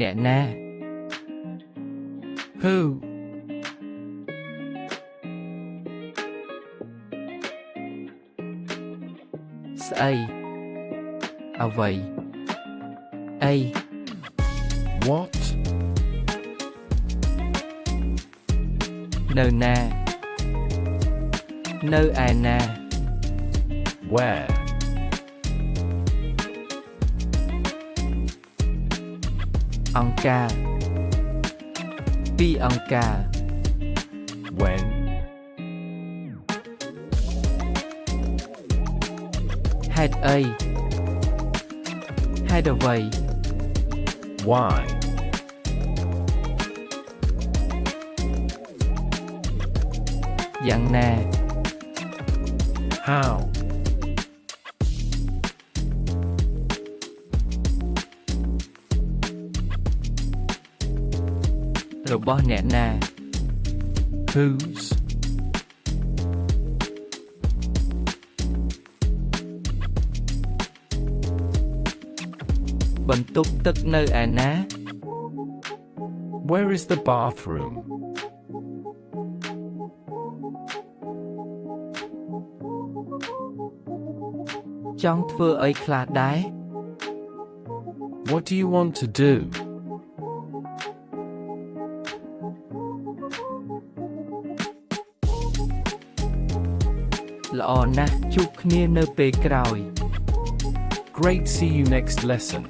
អ្នកណា Who? ស្អីអ្វីអី What? នៅណានៅឯណា Where? អង្គការពីអង្គការ When? ហេតុអីហេតុអ្វី Why? យ៉ាងណា How? របស់អ្នកណា Whose? បន្ទប់ទឹកនៅឯណា Where is the bathroom? ចង់ធ្វើអីខ្លះដែរ What do you want to do? ល្អណាស់ជួបគ្នានៅពេលក្រោយ Great, see you next lesson.